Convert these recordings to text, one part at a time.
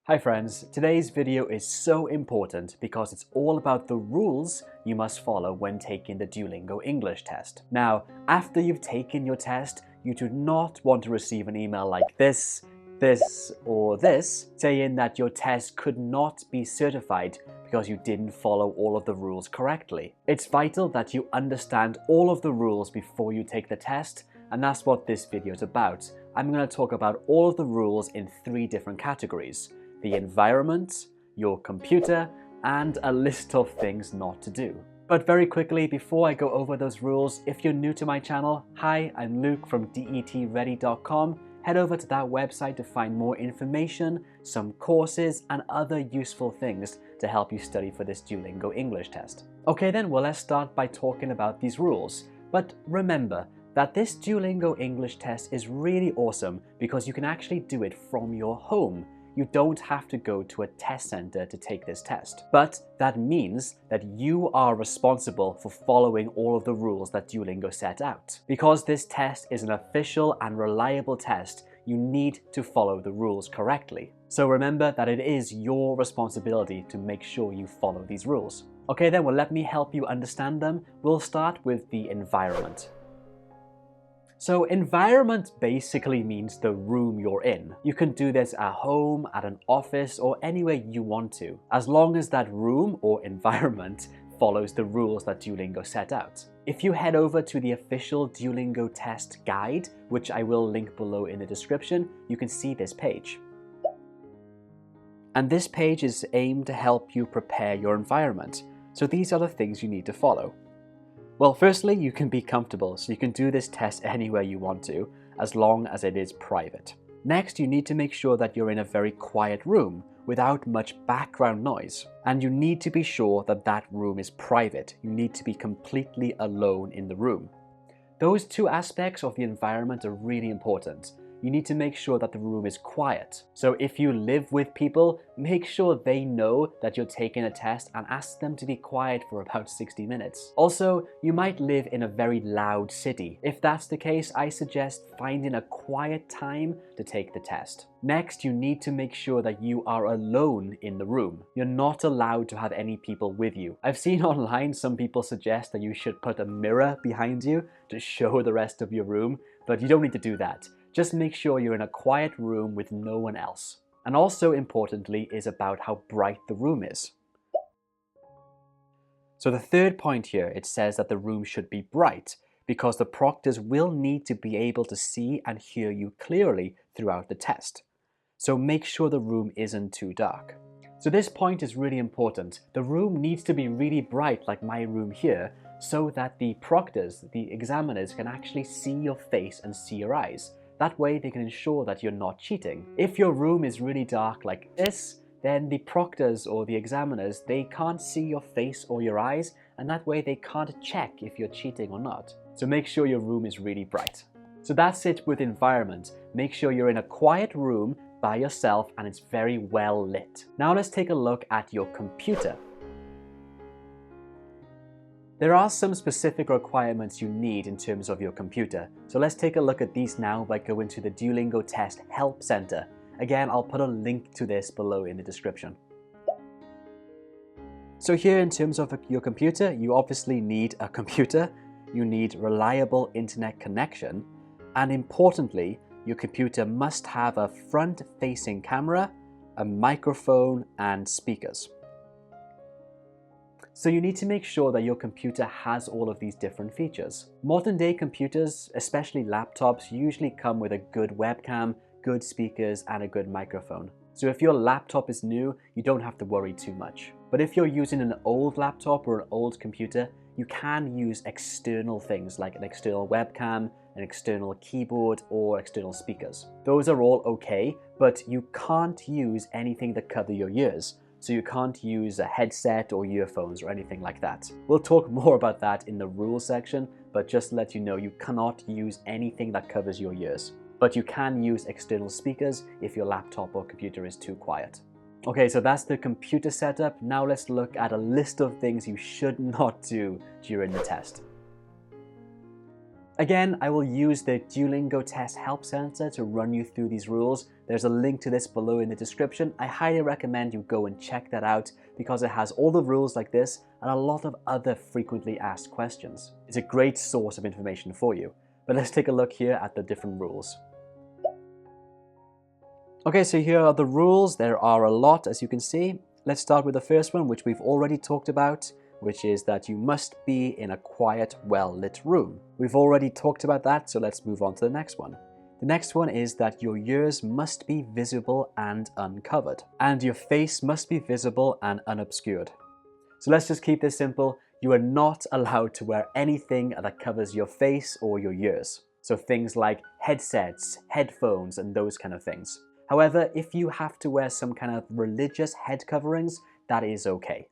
Hi friends, today's video is so important because it's all about the rules you must follow when taking the Duolingo English test. Now, after you've taken your test, you do not want to receive an email like this, or this, saying that your test could not be certified because you didn't follow all of the rules correctly. It's vital that you understand all of the rules before you take the test, and that's what this video is about. I'm going to talk about all of the rules in 3 different categories: the environment, your computer, and a list of things not to do. But very quickly, before I go over those rules, if you're new to my channel, hi, I'm Luke from detready.com. Head over to that website to find more information, some courses, and other useful things to help you study for this Duolingo English test. Okay then, well, let's start by talking about these rules. But remember that this Duolingo English test is really awesome because you can actually do it from your home. You don't have to go to a test center to take this test. But that means that you are responsible for following all of the rules that Duolingo set out. Because this test is an official and reliable test, you need to follow the rules correctly. So remember that it is your responsibility to make sure you follow these rules. Okay then, well, let me help you understand them. We'll start with the environment. So environment basically means the room you're in. You can do this at home, at an office, or anywhere you want to, as long as that room or environment follows the rules that Duolingo set out. If you head over to the official Duolingo test guide, which I will link below in the description, you can see this page. And this page is aimed to help you prepare your environment. So these are the things you need to follow. Well, firstly, you can be comfortable, so you can do this test anywhere you want to, as long as it is private. Next, you need to make sure that you're in a very quiet room, without much background noise. And you need to be sure that that room is private. You need to be completely alone in the room. Those 2 aspects of the environment are really important. You need to make sure that the room is quiet. So if you live with people, make sure they know that you're taking a test and ask them to be quiet for about 60 minutes. Also, you might live in a very loud city. If that's the case, I suggest finding a quiet time to take the test. Next, you need to make sure that you are alone in the room. You're not allowed to have any people with you. I've seen online some people suggest that you should put a mirror behind you to show the rest of your room, but you don't need to do that. Just make sure you're in a quiet room with no one else. And also importantly is about how bright the room is. So the 3rd point here, it says that the room should be bright because the proctors will need to be able to see and hear you clearly throughout the test. So make sure the room isn't too dark. So this point is really important. The room needs to be really bright, like my room here, so that the proctors, the examiners, can actually see your face and see your eyes. That way they can ensure that you're not cheating. If your room is really dark like this, then the proctors or the examiners, they can't see your face or your eyes, and that way they can't check if you're cheating or not. So make sure your room is really bright. So that's it with environment. Make sure you're in a quiet room by yourself and it's very well lit. Now let's take a look at your computer. There are some specific requirements you need in terms of your computer. So let's take a look at these now by going to the Duolingo Test Help Center. Again, I'll put a link to this below in the description. So here in terms of your computer, you obviously need a computer, you need reliable internet connection, and importantly, your computer must have a front-facing camera, a microphone, and speakers. So you need to make sure that your computer has all of these different features. Modern day computers, especially laptops, usually come with a good webcam, good speakers, and a good microphone. So if your laptop is new, you don't have to worry too much. But if you're using an old laptop or an old computer, you can use external things like an external webcam, an external keyboard, or external speakers. Those are all okay, but you can't use anything that covers your ears. So you can't use a headset or earphones or anything like that. We'll talk more about that in the rules section, but just to let you know, you cannot use anything that covers your ears. But you can use external speakers if your laptop or computer is too quiet. Okay, so that's the computer setup. Now let's look at a list of things you should not do during the test. Again, I will use the Duolingo Test Help Center to run you through these rules. There's a link to this below in the description. I highly recommend you go and check that out because it has all the rules like this and a lot of other frequently asked questions. It's a great source of information for you. But let's take a look here at the different rules. Okay, so here are the rules. There are a lot, as you can see. Let's start with the first one, which we've already talked about, which is that you must be in a quiet, well-lit room. We've already talked about that, so let's move on to the next one. The next one is that your ears must be visible and uncovered, and your face must be visible and unobscured. So let's just keep this simple. You are not allowed to wear anything that covers your face or your ears. So things like headsets, headphones, and those kind of things. However, if you have to wear some kind of religious head coverings, that is okay.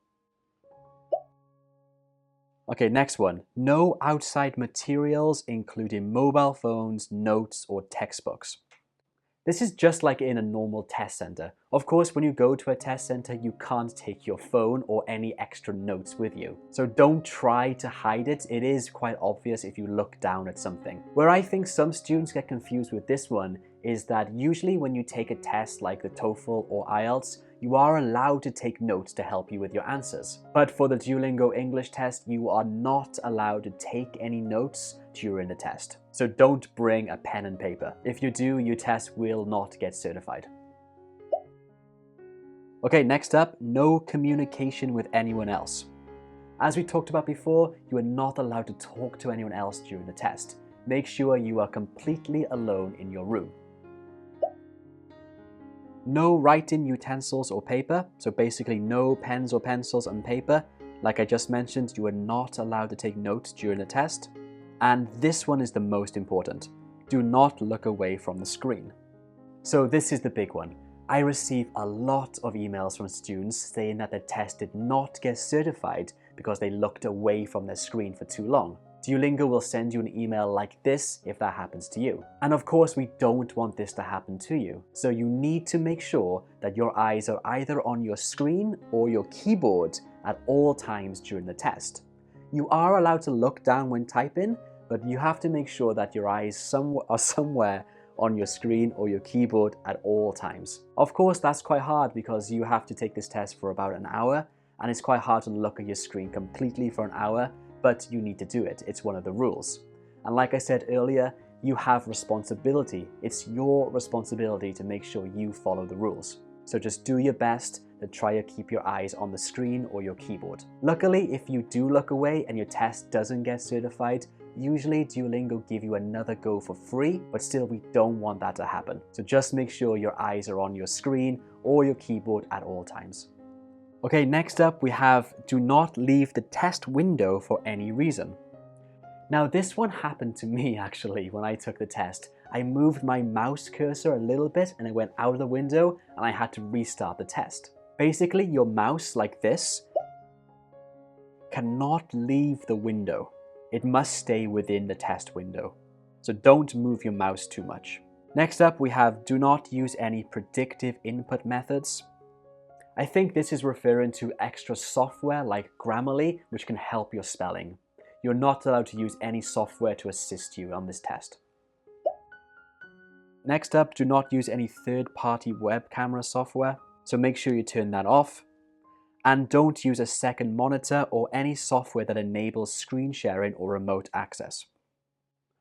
Okay, next one. No outside materials, including mobile phones, notes, or textbooks. This is just like in a normal test center. Of course, when you go to a test center, you can't take your phone or any extra notes with you. So don't try to hide it. It is quite obvious if you look down at something. Where I think some students get confused with this one is that usually when you take a test like the TOEFL or IELTS, you are allowed to take notes to help you with your answers. But for the Duolingo English test, you are not allowed to take any notes during the test. So don't bring a pen and paper. If you do, your test will not get certified. Okay, next up, no communication with anyone else. As we talked about before, you are not allowed to talk to anyone else during the test. Make sure you are completely alone in your room. No writing utensils or paper, so basically no pens or pencils and paper. Like I just mentioned, you are not allowed to take notes during the test. And this one is the most important. Do not look away from the screen. So this is the big one. I receive a lot of emails from students saying that their test did not get certified because they looked away from their screen for too long. Duolingo will send you an email like this if that happens to you. And of course, we don't want this to happen to you. So you need to make sure that your eyes are either on your screen or your keyboard at all times during the test. You are allowed to look down when typing, but you have to make sure that your eyes are somewhere on your screen or your keyboard at all times. Of course, that's quite hard because you have to take this test for about an hour, and it's quite hard to look at your screen completely for an hour, but you need to do it. It's one of the rules. And like I said earlier, you have responsibility. It's your responsibility to make sure you follow the rules. So just do your best to try to keep your eyes on the screen or your keyboard. Luckily, if you do look away and your test doesn't get certified, usually Duolingo give you another go for free, but still we don't want that to happen. So just make sure your eyes are on your screen or your keyboard at all times. Okay, next up we have do not leave the test window for any reason. Now this one happened to me actually when I took the test. I moved my mouse cursor a little bit and it went out of the window and I had to restart the test. Basically, your mouse like this cannot leave the window. It must stay within the test window. So don't move your mouse too much. Next up we have do not use any predictive input methods. I think this is referring to extra software like Grammarly, which can help your spelling. You're not allowed to use any software to assist you on this test. Next up, do not use any third-party web camera software, so make sure you turn that off. And don't use a second monitor or any software that enables screen sharing or remote access.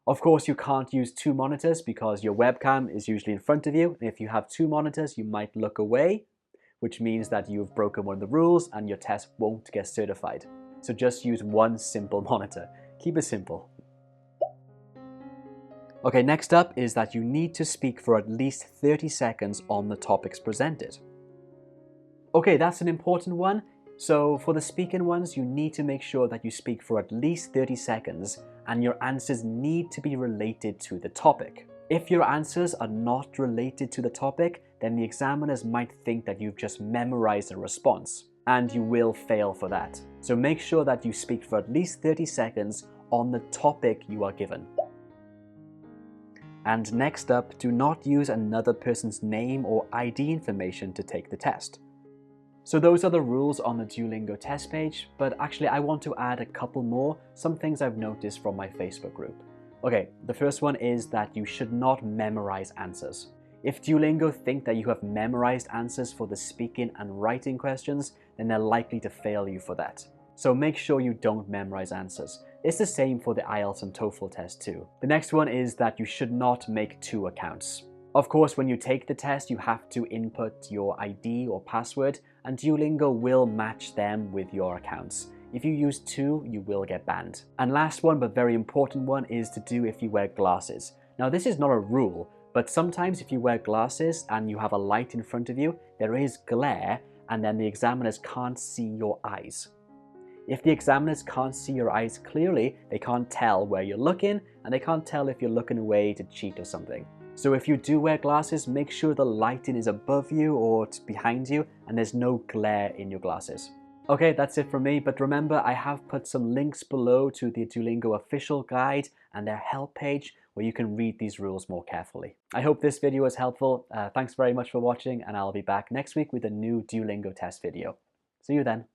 Of course, you can't use two monitors because your webcam is usually in front of you, and if you have two monitors, you might look away, which means that you've broken one of the rules and your test won't get certified. So just use one simple monitor. Keep it simple. Okay, next up is that you need to speak for at least 30 seconds on the topics presented. Okay, that's an important one. So for the speaking ones, you need to make sure that you speak for at least 30 seconds and your answers need to be related to the topic. If your answers are not related to the topic, then the examiners might think that you've just memorized a response, and you will fail for that. So make sure that you speak for at least 30 seconds on the topic you are given. And next up, do not use another person's name or ID information to take the test. So those are the rules on the Duolingo test page, but actually I want to add a couple more, some things I've noticed from my Facebook group. Okay, the first one is that you should not memorize answers. If Duolingo think that you have memorized answers for the speaking and writing questions, then they're likely to fail you for that. So make sure you don't memorize answers. It's the same for the IELTS and TOEFL test too. The next one is that you should not make 2 accounts. Of course, when you take the test, you have to input your ID or password, and Duolingo will match them with your accounts. If you use 2, you will get banned. And last one, but very important one, is to do if you wear glasses. Now, this is not a rule, but sometimes if you wear glasses and you have a light in front of you, there is glare, and then the examiners can't see your eyes. If the examiners can't see your eyes clearly, they can't tell where you're looking, and they can't tell if you're looking away to cheat or something. So if you do wear glasses, make sure the lighting is above you or behind you, and there's no glare in your glasses. Okay, that's it from me, but remember, I have put some links below to the Duolingo official guide and their help page where you can read these rules more carefully. I hope this video was helpful. Thanks very much for watching, and I'll be back next week with a new Duolingo test video. See you then.